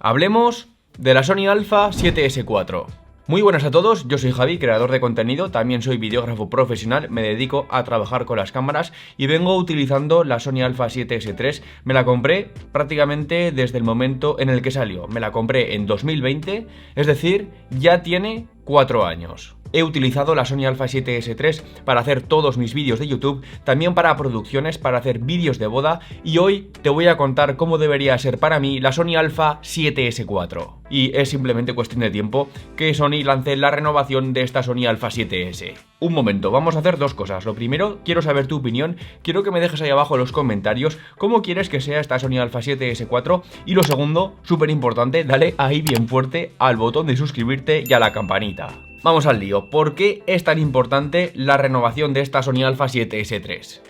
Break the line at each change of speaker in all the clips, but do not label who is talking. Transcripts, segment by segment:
Hablemos de la Sony Alpha 7S4. Muy buenas a todos, yo soy Javi, creador de contenido, también soy videógrafo profesional, me dedico a trabajar con las cámaras y vengo utilizando la Sony Alpha 7S3. Me la compré prácticamente desde el momento en el que salió, me la compré en 2020, es decir, ya tiene 4 años. He utilizado la Sony Alpha 7S3 para hacer todos mis vídeos de YouTube, también para producciones, para hacer vídeos de boda, y hoy te voy a contar cómo debería ser para mí la Sony Alpha 7S4. Y es simplemente cuestión de tiempo que Sony lance la renovación de esta Sony Alpha 7S. Un momento, vamos a hacer dos cosas. Lo primero, quiero saber tu opinión, quiero que me dejes ahí abajo en los comentarios cómo quieres que sea esta Sony Alpha 7S4. Y lo segundo, súper importante, dale ahí bien fuerte al botón de suscribirte y a la campanita. Vamos al lío, ¿por qué es tan importante la renovación de esta Sony Alpha 7S3?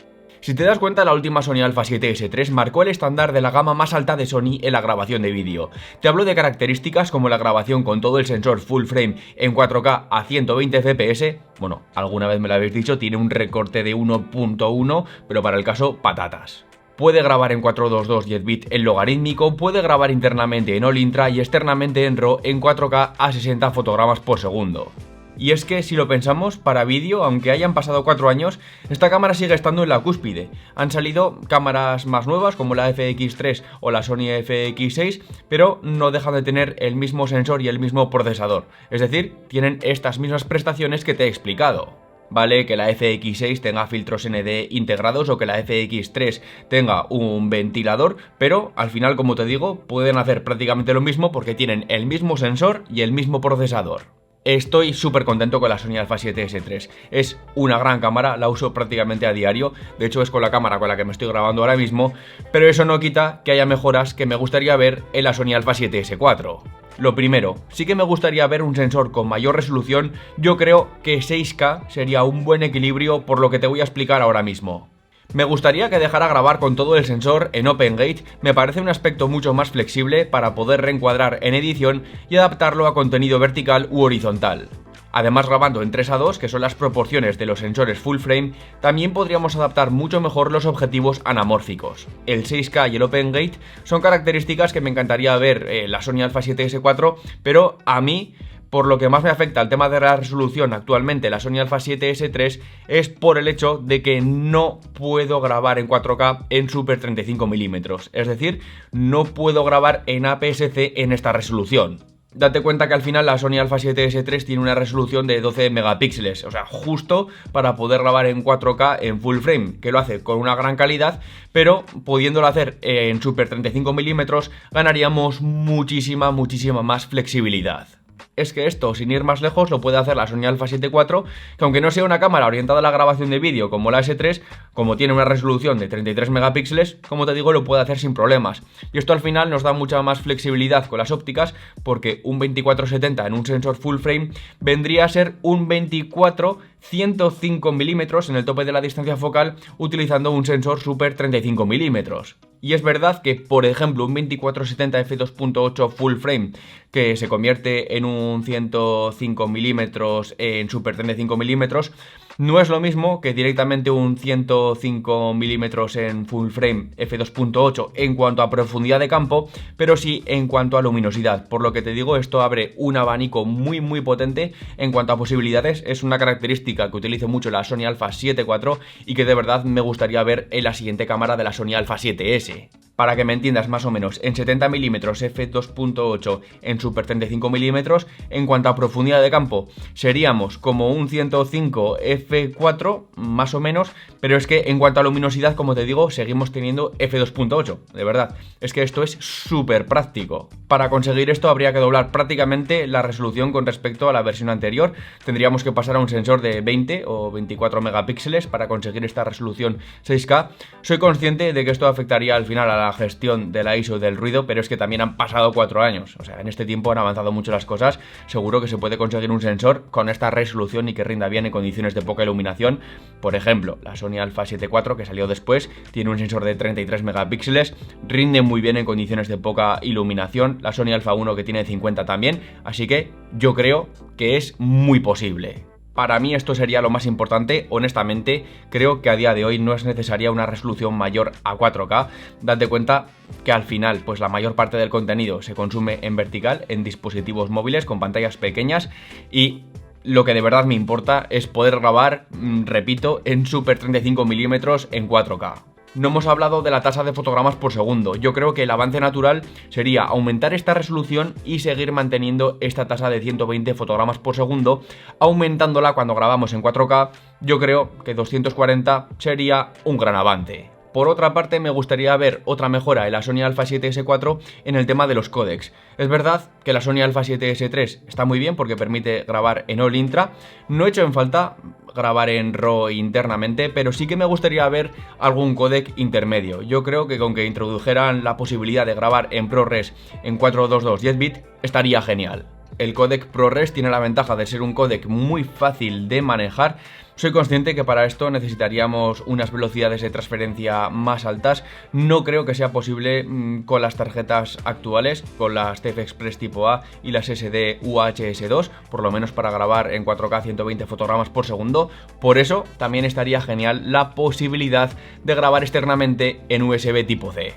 Si te das cuenta, la última Sony Alpha 7S3 marcó el estándar de la gama más alta de Sony en la grabación de vídeo. Te hablo de características como la grabación con todo el sensor full frame en 4K a 120 fps, bueno, alguna vez me lo habéis dicho, tiene un recorte de 1.1, pero para el caso, patatas. Puede grabar en 422 10 bit en logarítmico, puede grabar internamente en All Intra y externamente en RAW en 4K a 60 fotogramas por segundo. Y es que si lo pensamos, para vídeo, aunque hayan pasado 4 años, esta cámara sigue estando en la cúspide. Han salido cámaras más nuevas como la FX3 o la Sony FX6, pero no dejan de tener el mismo sensor y el mismo procesador. Es decir, tienen estas mismas prestaciones que te he explicado. Vale que la FX6 tenga filtros ND integrados o que la FX3 tenga un ventilador, pero al final, como te digo, pueden hacer prácticamente lo mismo porque tienen el mismo sensor y el mismo procesador. Estoy súper contento con la Sony Alpha 7S3, es una gran cámara, la uso prácticamente a diario, de hecho es con la cámara con la que me estoy grabando ahora mismo, pero eso no quita que haya mejoras que me gustaría ver en la Sony Alpha 7S4. Lo primero, sí que me gustaría ver un sensor con mayor resolución, yo creo que 6K sería un buen equilibrio por lo que te voy a explicar ahora mismo. Me gustaría que dejara grabar con todo el sensor en OpenGate, me parece un aspecto mucho más flexible para poder reencuadrar en edición y adaptarlo a contenido vertical u horizontal. Además, grabando en 3:2, que son las proporciones de los sensores full frame, también podríamos adaptar mucho mejor los objetivos anamórficos. El 6K y el OpenGate son características que me encantaría ver en la Sony Alpha 7S4, pero a mí, por lo que más me afecta al tema de la resolución actualmente la Sony Alpha 7S3 es por el hecho de que no puedo grabar en 4K en Super 35mm, es decir, no puedo grabar en APS-C en esta resolución. Date cuenta que al final la Sony Alpha 7S3 tiene una resolución de 12 megapíxeles, o sea, justo para poder grabar en 4K en full frame, que lo hace con una gran calidad, pero pudiéndolo hacer en Super 35mm ganaríamos muchísima más flexibilidad. Es que esto, sin ir más lejos, lo puede hacer la Sony Alpha 7 IV, que aunque no sea una cámara orientada a la grabación de vídeo como la S3, como tiene una resolución de 33 megapíxeles, como te digo, lo puede hacer sin problemas. Y esto al final nos da mucha más flexibilidad con las ópticas, porque un 24-70 en un sensor full frame vendría a ser un 24-105mm en el tope de la distancia focal utilizando un sensor Super 35mm. Y es verdad que, por ejemplo, un 24-70 f2.8 full frame que se convierte en un 105mm en Super 35mm no es lo mismo que directamente un 105mm en full frame f2.8 en cuanto a profundidad de campo, pero sí en cuanto a luminosidad. Por lo que te digo, esto abre un abanico muy potente en cuanto a posibilidades. Es una característica que utilizo mucho la Sony Alpha 7 IV y que de verdad me gustaría ver en la siguiente cámara de la Sony Alpha 7S. Para que me entiendas más o menos, en 70mm f2.8 en Super 35mm, en cuanto a profundidad de campo, seríamos como un 105 f4 más o menos, pero es que en cuanto a luminosidad, como te digo, seguimos teniendo f2.8, de verdad. Es que esto es súper práctico. Para conseguir esto habría que doblar prácticamente la resolución con respecto a la versión anterior. Tendríamos que pasar a un sensor de 20 o 24 megapíxeles para conseguir esta resolución 6K. Soy consciente de que esto afectaría al final a la gestión de la ISO y del ruido, pero es que también han pasado 4 años, o sea, en este tiempo han avanzado mucho las cosas. Seguro que se puede conseguir un sensor con esta resolución y que rinda bien en condiciones de poca iluminación. Por ejemplo, la Sony Alpha 7 IV, que salió después, tiene un sensor de 33 megapíxeles, rinde muy bien en condiciones de poca iluminación. La Sony Alpha 1, que tiene 50 también, así que yo creo que es muy posible. Para mí esto sería lo más importante. Honestamente, creo que a día de hoy no es necesaria una resolución mayor a 4K. Date cuenta que al final, pues la mayor parte del contenido se consume en vertical, en dispositivos móviles con pantallas pequeñas, y lo que de verdad me importa es poder grabar, repito, en Super 35 mm en 4K. No hemos hablado de la tasa de fotogramas por segundo. Yo creo que el avance natural sería aumentar esta resolución y seguir manteniendo esta tasa de 120 fotogramas por segundo, aumentándola cuando grabamos en 4K. Yo creo que 240 sería un gran avance. Por otra parte, me gustaría ver otra mejora en la Sony Alpha 7S4 en el tema de los códecs. Es verdad que la Sony Alpha 7S3 está muy bien porque permite grabar en All Intra. No he hecho en falta grabar en RAW internamente, pero sí que me gustaría ver algún códec intermedio. Yo creo que con que introdujeran la posibilidad de grabar en ProRes en 422 10 bit estaría genial. El códec ProRes tiene la ventaja de ser un códec muy fácil de manejar. Soy consciente que para esto necesitaríamos unas velocidades de transferencia más altas. No creo que sea posible con las tarjetas actuales, con las TF Express tipo A y las SD UHS 2, por lo menos para grabar en 4K 120 fotogramas por segundo. Por eso también estaría genial la posibilidad de grabar externamente en USB tipo C.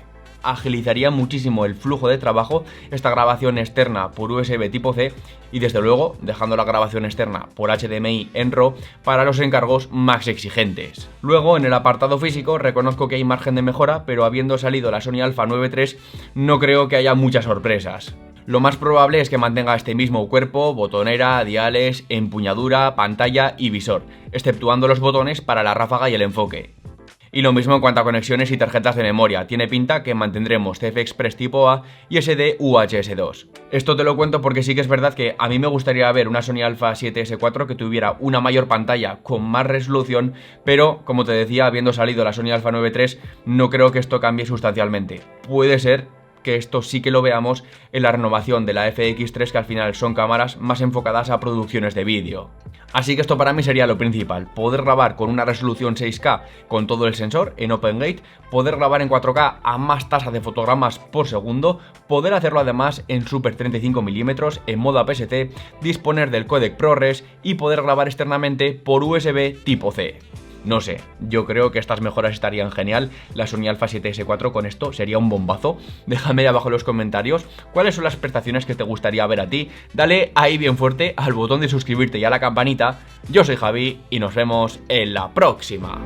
Agilizaría muchísimo el flujo de trabajo esta grabación externa por USB tipo C, y desde luego dejando la grabación externa por HDMI en RAW para los encargos más exigentes. Luego, en el apartado físico, reconozco que hay margen de mejora, pero habiendo salido la Sony Alpha 9 III no creo que haya muchas sorpresas. Lo más probable es que mantenga este mismo cuerpo, botonera, diales, empuñadura, pantalla y visor, exceptuando los botones para la ráfaga y el enfoque. Y lo mismo en cuanto a conexiones y tarjetas de memoria. Tiene pinta que mantendremos TF Express tipo A y SD UHS 2. Esto te lo cuento porque sí que es verdad que a mí me gustaría ver una Sony Alpha 7S4 que tuviera una mayor pantalla con más resolución, pero como te decía, habiendo salido la Sony Alpha 9 III, no creo que esto cambie sustancialmente. Puede ser que esto sí que lo veamos en la renovación de la FX3, que al final son cámaras más enfocadas a producciones de vídeo. Así que esto para mí sería lo principal: poder grabar con una resolución 6K con todo el sensor en OpenGate, poder grabar en 4K a más tasa de fotogramas por segundo, poder hacerlo además en Super 35 mm en modo APS-C, disponer del códec ProRes y poder grabar externamente por USB tipo C. No sé, yo creo que estas mejoras estarían genial. La Sony Alpha 7S4 con esto sería un bombazo. Déjame ahí abajo en los comentarios cuáles son las prestaciones que te gustaría ver a ti. Dale ahí bien fuerte al botón de suscribirte y a la campanita. Yo soy Javi y nos vemos en la próxima.